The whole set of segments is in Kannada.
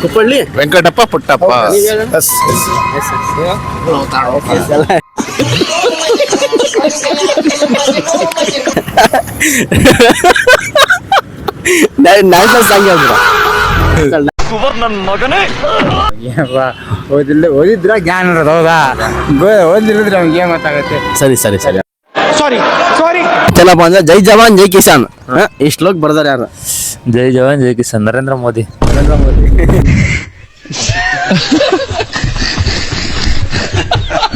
ಕುಪ್ಪಳ್ಳಿ ವೆಂಕಟಪ್ಪ ಪುಟ್ಟಪ್ಪ. ನ್ಯಾಷನಲ್ ಸಾಂಗ್ ಹೇಳ್ಬಿಡ. ಓದಿದ್ರ ಜ್ಞಾನ ಇರೋದು, ಹೌದಾ? ಓದಿಲ್ಲದ್ರೆ ನಮ್ಗೆ ಏನ್ ಗೊತ್ತಾಗುತ್ತೆ? ಸರಿ ಸರಿ ಸರಿ ಏನಪ್ಪ ಅಂದ್ರೆ ಜೈ ಜವಾನ್ ಜೈ ಕಿಸಾನ್ ಈ ಶ್ಲೋಕ್ ಬರ್ದಾರ ಯಾರು? ಜೈ ಜವಾನ್ ಜೈ ಕಿಸಾನ್ ನರೇಂದ್ರ ಮೋದಿ.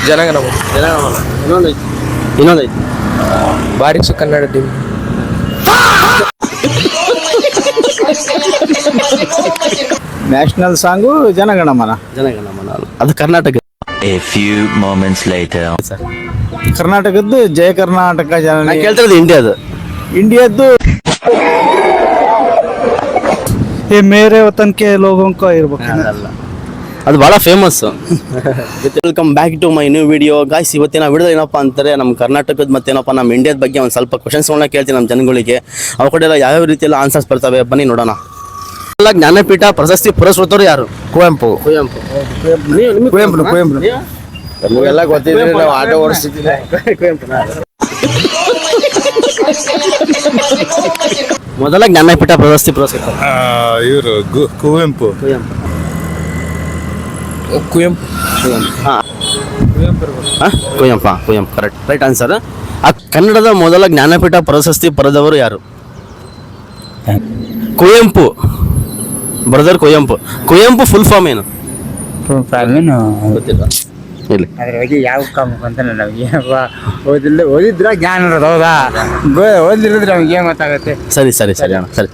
ಜನಗಣಮ. ಇನ್ನೊಂದೈತಿ ಬಾರಿಸು Kannada team. National song Jana Gana Mana. Jana Gana Mana ಅದು Karnataka. A few moments later. ಕರ್ನಾಟಕದ್ದು ಜಯ ಕರ್ನಾಟಕ ನಾ ಜನ. ಕೇಳ್ತಿರೋದು ಇಂಡಿಯಾದು. ಇಂಡಿಯಾದ್ದು ಏ ಮೇರೆ ವತನ್ ಕೆ ಲೋಗೋಂ ಕೋ ಇರ್ಬೇಕು. ಅದು ಭಾಳ famous. Welcome back to my new video guys. ಇವತ್ತಿನ ವಿಡಿಯೋ ಏನಪ್ಪ ಅಂತಾರೆ, ನಮ್ಮ ಕರ್ನಾಟಕದ ಮತ್ತೇನಪ್ಪ ನಮ್ಮ ಇಂಡಿಯಾದ ಬಗ್ಗೆ ಒಂದು ಸ್ವಲ್ಪ ಕ್ವಶನ್ಸ್ಗಳನ್ನ ಕೇಳ್ತೀನಿ ನಮ್ಮ ಜನಗಳಿಗೆ. ಅವು ಕಡೆ ಎಲ್ಲ ಯಾವ್ಯಾವ ರೀತಿಯೆಲ್ಲ ಆನ್ಸರ್ಸ್ ಬರ್ತವೆ ಬನ್ನಿ ನೋಡೋಣ. ಎಲ್ಲ ಜ್ಞಾನಪೀಠ ಪ್ರಶಸ್ತಿ ಪುರಸ್ಕೃತರು ಯಾರು? ಕುವೆಂಪು. ಕುವೆಂಪು. ಕುವೆಂಪು ನಮಗೆಲ್ಲ ಗೊತ್ತಿದ್ರೆ ನಾವು ಆಟೋ ಓಡಿಸ್ತಿದ್ದಿಲ್ಲ. ಮೊದಲ ಜ್ಞಾನಪೀಠ ಪ್ರಶಸ್ತಿ ಪುರಸ್ಕೃತ ಇವರು Kuvempu. Kuvempu Kuvempu correct right answer. ಆ ಕನ್ನಡದ ಮೊದಲ ಜ್ಞಾನಪೀಠ ಪ್ರಶಸ್ತಿ ಪಡೆದವರು ಯಾರು? Kuvempu brother Kuvempu. Kuvempu full form ಏನು ಗೊತ್ತಿಲ್ಲ? ಇಲ್ಲಿ ಅದ್ರ ಬಗ್ಗೆ ಯಾವ ಕಾಮಕ್ ಅಂತ ನಮ್ಗೆ ಓದಿದ್ರ ಜ್ಞಾನ ಇರೋದು, ಹೌದಾ? ಓದಿಲ್ಲದ್ರೆ ನಮ್ಗೆ ಏನ್ ಗೊತ್ತಾಗುತ್ತೆ? ಸರಿ ಸರಿ ಸರಿ ಅಣ್ಣ ಸರಿ.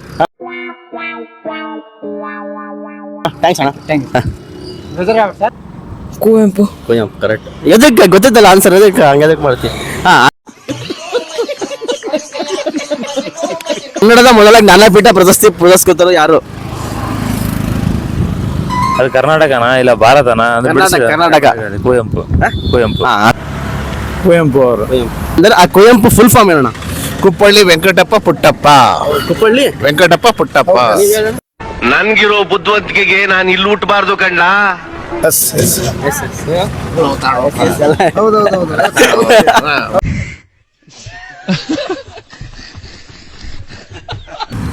ಥ್ಯಾಂಕ್ಸ್ ಅಣ್ಣ. ಕುವೆಂಪು. ಕುವೆಂಪು ಕರೆಕ್ಟ್. ಎದಕ್ಕೆ ಗೊತ್ತಿದ್ದಲ್ಲ ಆನ್ಸರ್, ಎದಕ್ಕೆ ಹಂಗೆದಕ್ಕೆ ಮಾಡ್ತೀವಿ? ಕನ್ನಡದ ಮೊದಲ ಜ್ಞಾನಪೀಠ ಪ್ರಶಸ್ತಿ ಪುರಸ್ಕೃತರು ಯಾರು? ಅದು ಕರ್ನಾಟಕನಾ ಇಲ್ಲ ಭಾರತನಾ? ಕರ್ನಾಟಕ. ಕುವೆಂಪು. ಕುವೆಂಪು. ಕುವೆಂಪು ಅವರು. ಅಂದ್ರೆ ಆ ಕುವೆಂಪು ಫುಲ್ ಫಾರ್ಮ್ ಏನಣ್ಣ? ಕುಪ್ಪಳ್ಳಿ ವೆಂಕಟಪ್ಪ ಪುಟ್ಟಪ್ಪ. ಕುಪ್ಪಳ್ಳಿ ವೆಂಕಟಪ್ಪ ಪುಟ್ಟಪ್ಪ. ನನ್ಗಿರೋ ಬುದ್ಧಿವಂತಿಕೆಗೆ ನಾನು ಇಲ್ಲಿ ಹುಟ್ಟಬಾರ್ದು ಕಣ್ಲಾ.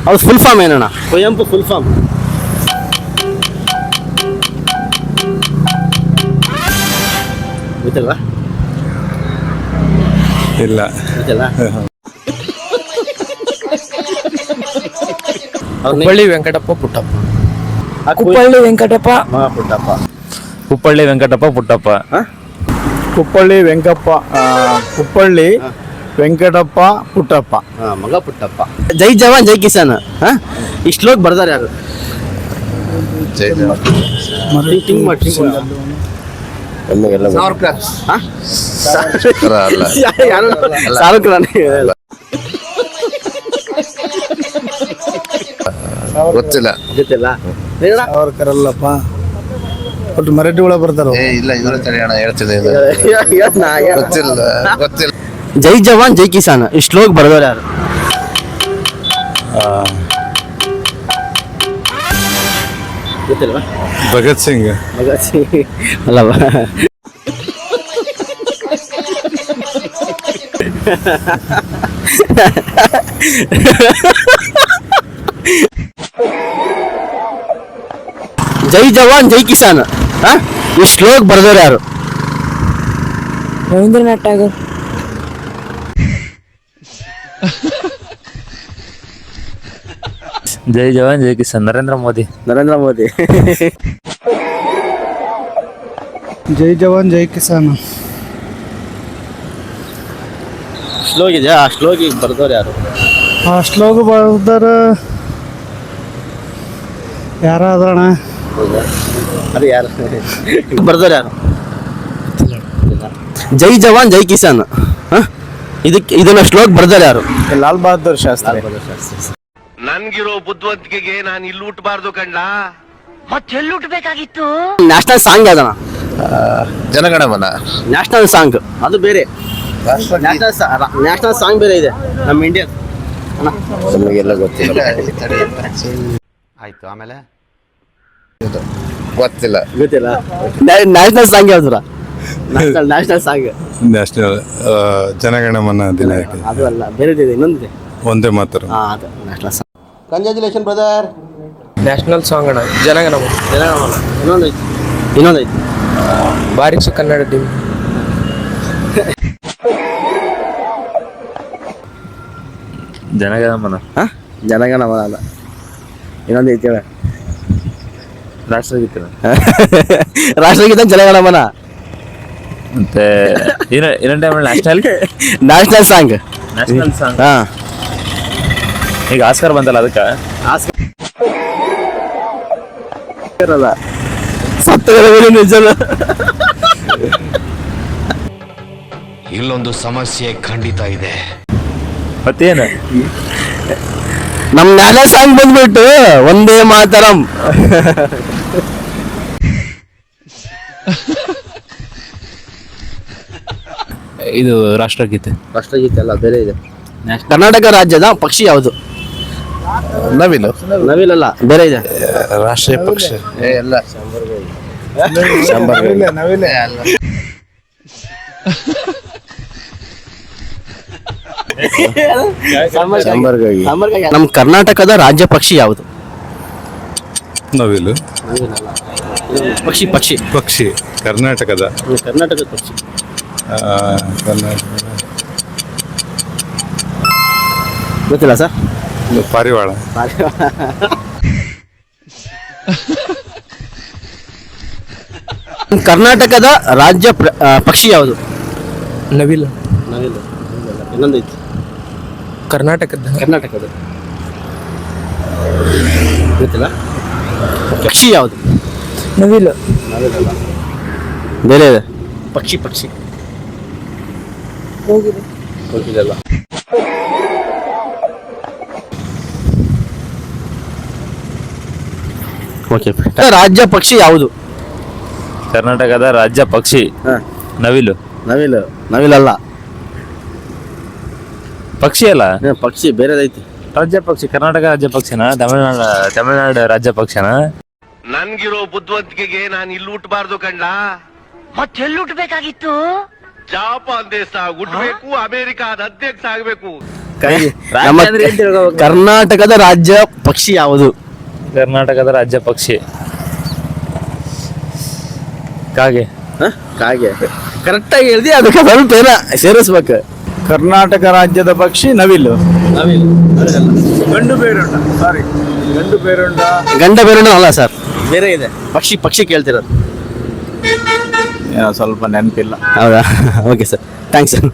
ಅವ್ರು ಫುಲ್ ಫಾರ್ಮ್ ಏನಣ್ಣ? ಕುವೆಂಪು ಫುಲ್ ಫಾರ್ಮ್ ಗೊತ್ತಿಲ್ವಾ? ಇಲ್ಲ ಗೊತ್ತಿಲ್ಲ. ಕುಪ್ಪಳ್ಳಿ ವೆಂಕಟಪ್ಪ ಪುಟ್ಟಪ್ಪ. ಕುಪ್ಪಳ್ಳಿ ವೆಂಕಟಪ್ಪ ಪುಟ್ಟಪ್ಪ. ಕುಪ್ಪಳ್ಳಿ ವೆಂಕಟಪ್ಪ ಪುಟ್ಟಪ್ಪ. ಕುಪ್ಪಳ್ಳಿ ವೆಂಕಪ್ಪ ಕುಪ್ಪಳ್ಳಿ ವೆಂಕಟಪ್ಪ ಪುಟ್ಟಪ್ಪ. ಮಗ ಪುಟ್ಟಪ್ಪ. ಜೈ ಜವಾನ್ ಜೈ ಕಿಸಾನ್ ಈ ಶ್ಲೋಕ್ ಬರ್ದಾರ ಯಾರು? ಗೊತ್ತಿಲ್ಲ. ಗೊತ್ತಿಲ್ಲ ಸಾವರ್ಕರ್ ಅಲ್ಲಪ್ಪ, ಒಟ್ಟು ಮರಾಠಿ ಒಳಗೆ ಬರ್ತಾರ. ಇಲ್ಲ ಇದ್ರ ತಡೆಯೋಣ ಹೇಳ್ತಿದ್ದೆ. ಗೊತ್ತಿಲ್ಲ ಗೊತ್ತಿಲ್ಲ. ಜೈ ಜವಾನ್ ಜೈ ಕಿಸಾನ್ ಈ ಶ್ಲೋಕ್ ಬರ್ದವ್ರು ಯಾರು? ಗೊತ್ತಿಲ್ವಾ? ಭಗತ್ ಸಿಂಗ್. ಭಗತ್ ಸಿಂಗ್ ಅಲ್ಲವಾ? ಜೈ ಜವಾನ್ ಜೈ ಕಿಸಾನ್ ಈ ಶ್ಲೋಕ್ ಬರ್ದವ್ರು ಯಾರು? ರವೀಂದ್ರನಾಥ್ ಟಾಗೂರ್. ಜೈ ಜವಾನ್ ಜೈ ಕಿಸಾನ್ ನರೇಂದ್ರ ಮೋದಿ. ನರೇಂದ್ರ ಮೋದಿ. ಜೈ ಜವಾನ್ ಜೈ ಕಿಸಾನ್ ಶ್ಲೋಕ್ ಇದೆ, ಆ ಶ್ಲೋಕ್ ಈಗ ಬರ್ದವ್ರು ಯಾರು? ಆ ಶ್ಲೋಕ ಬರ್ದಾರ ಯಾರ ಅದಣ್ಣ? ಅದು ಯಾರು ಬರ್ದವ್ರು ಯಾರು? ಜೈ ಜವಾನ್ ಜೈ ಕಿಸಾನ್ ಇದನ್ನ ಶ್ಲೋಕ್ ಬರ್ದವ್ರು ಯಾರು? ಲಾಲ್ ಬಹದ್ದೂರ್ ಶಾಸ್ತ್ರಿ. ನನ್ಗಿರೋ ಬುದ್ಧಿವಂತಿಕೆಗೆ ನಾನು ಇಲ್ಲಿ ಹುಟ್ಟಬಾರ್ದು ಕಣ್ಲಾ. ಮತ್ತೆಲ್ಲಿ ಹುಟ್ಟಬೇಕಾಗಿತ್ತು? ನ್ಯಾಷನಲ್ ಸಾಂಗ್ ಅದಣ್ಣ. ಜನಗಣಮನ. ನ್ಯಾಷನಲ್ ಸಾಂಗ್ ಅದು ಬೇರೆ. ನ್ಯಾಷನಲ್ ಸಾಂಗ್ ಬೇರೆ ಇದೆ ನಮ್ಮ ಇಂಡಿಯಾ. ನಮಗೆಲ್ಲ ಗೊತ್ತಿಲ್ಲ. ಆಯ್ತು. ಆಮೇಲೆ ಗೊತ್ತಿಲ್ಲ. ಗೊತ್ತಿಲ್ಲ. ನ್ಯಾಷನಲ್ ಸಾಂಗ್ ಯಾವ್ದು? ನ್ಯಾಷನಲ್ ಸಾಂಗ್ ನ್ಯಾಷನಲ್ ಜನಗಣಮನ ದಿನಾಯಕ. ಅದು ಅಲ್ಲ, ಬೇರೆದಿದೆ, ಇನ್ನೊಂದಿದೆ. ಒಂದೇ ಮಾತ್ರ. ಅದು national song. Congratulation brother. National song ಅಣ್ಣ ಜನಗಣಮ. ಇನ್ನೊಂದೈತಿ ಬಾರಿಸು ಕನ್ನಡ ಟೀಮ್. ಜನಗಣಮನ. ಜನಗಣಮನ ಅಲ್ಲ, ಇನ್ನೊಂದೈತಿ ಹೇಳ. ರಾಷ್ಟ್ರಗೀತೆ. ರಾಷ್ಟ್ರಗೀತ ಜನಗಣಮನ. ಮತ್ತೆ ಇನ್ನೊಂದು time national song. National song. ಹಾ, ಈಗ ಆಸ್ಕರ್ ಬಂತಲ್ಲ ಅದಕ್ಕೆ. ನಿಜಲ್ಲ. ಇಲ್ಲೊಂದು ಸಮಸ್ಯೆ ಖಂಡಿತ ಇದೆ. ಮತ್ತೇನು ನಮ್ ನ್ಯಾಷನಲ್ ಸಾಂಗ್ ಬಂದ್ಬಿಟ್ಟು ಒಂದೇ ಮಾತರಂ. ಇದು ರಾಷ್ಟ್ರಗೀತೆ. ರಾಷ್ಟ್ರಗೀತೆ ಅಲ್ಲ, ಬೇರೆ ಇದೆ. ಕರ್ನಾಟಕ ರಾಜ್ಯದ ಪಕ್ಷಿ ಯಾವುದು? ನವಿಲು. ನವಿಲಲ್ಲ, ಬೇರೆ ಇದೆ. ರಾಷ್ಟ್ರೀಯ ಪಕ್ಷ ಎಲ್ಲ ನಮ್ ಕರ್ನಾಟಕದ ರಾಜ್ಯ ಪಕ್ಷಿ ಯಾವುದು? ನವಿಲು. ಪಕ್ಷಿ ಪಕ್ಷಿ ಪಕ್ಷಿ ಕರ್ನಾಟಕದ. ಕರ್ನಾಟಕದ ಪಕ್ಷಿ. ಕರ್ನಾಟಕದ ಗೊತ್ತಿಲ್ಲ ಸರ್. ಪಾರಿವಾಳ. ಕರ್ನಾಟಕದ ರಾಜ್ಯ ಪಕ್ಷಿ ಯಾವುದು? ನವಿಲ್. ನವಿಲು. ಇನ್ನೊಂದೈತಿ ಕರ್ನಾಟಕದ. ಗೊತ್ತಿಲ್ಲ. ಪಕ್ಷಿ ಯಾವುದು? ನವಿಲ್. ಬೇರೆ ಇದೆ. ಪಕ್ಷಿ ಹೋಗಿಲ್ಲ. ಓಕೆ. ರಾಜ್ಯ ಪಕ್ಷಿ ಯಾವುದು? ಕರ್ನಾಟಕದ ರಾಜ್ಯ ಪಕ್ಷಿ ನವಿಲು. ನವಿಲಲ್ಲ, ಪಕ್ಷಿ ಅಲ್ಲ, ಪಕ್ಷಿ ಬೇರೆದೈತಿ. ರಾಜ್ಯ ಪಕ್ಷಿ. ಕರ್ನಾಟಕ ರಾಜ್ಯ ಪಕ್ಷಿನ? ತಮಿಳ್ನಾಡು ರಾಜ್ಯ ಪಕ್ಷಿನ? ನನ್ಗಿರೋ ಬುದ್ಧಿವಂತಿಕೆಗೆ ನಾನು ಇಲ್ಲಿ ಹುಟ್ಟಬಾರ್ದು ಕಂಡ. ಮತ್ತೆಲ್ಲಿ ಹುಟ್ಟಬೇಕಾಗಿತ್ತು? ಜಾಪಾನ್ ದೇಶ ಹುಟ್ಟಬೇಕು, ಅಮೆರಿಕಾದ ಅಧ್ಯಕ್ಷ ಆಗ್ಬೇಕು. ನಮ್ಮ ಕರ್ನಾಟಕದ ರಾಜ್ಯ ಪಕ್ಷಿ ಯಾವುದು? ಕರ್ನಾಟಕದ ರಾಜ್ಯ ಪಕ್ಷಿ ಕಾಗೆ. ಕಾಗೆ ಕರೆಕ್ಟಾಗಿ ಹೇಳ್ದಿ. ಅದಕ್ಕೆ ಸ್ವಲ್ಪ ಏನ ಸೇರಿಸ್ಬೇಕು. ಕರ್ನಾಟಕ ರಾಜ್ಯದ ಪಕ್ಷಿ ನವಿಲು. ಗಂಡ ಬೇರುಂಡ ಅಲ್ಲ ಸರ್, ಬೇರೆ ಇದೆ. ಪಕ್ಷಿ ಕೇಳ್ತಿರೋದು. ಸ್ವಲ್ಪ ನೆನಪಿಲ್ಲ. ಹೌದಾ? Okay sir, thanks sir.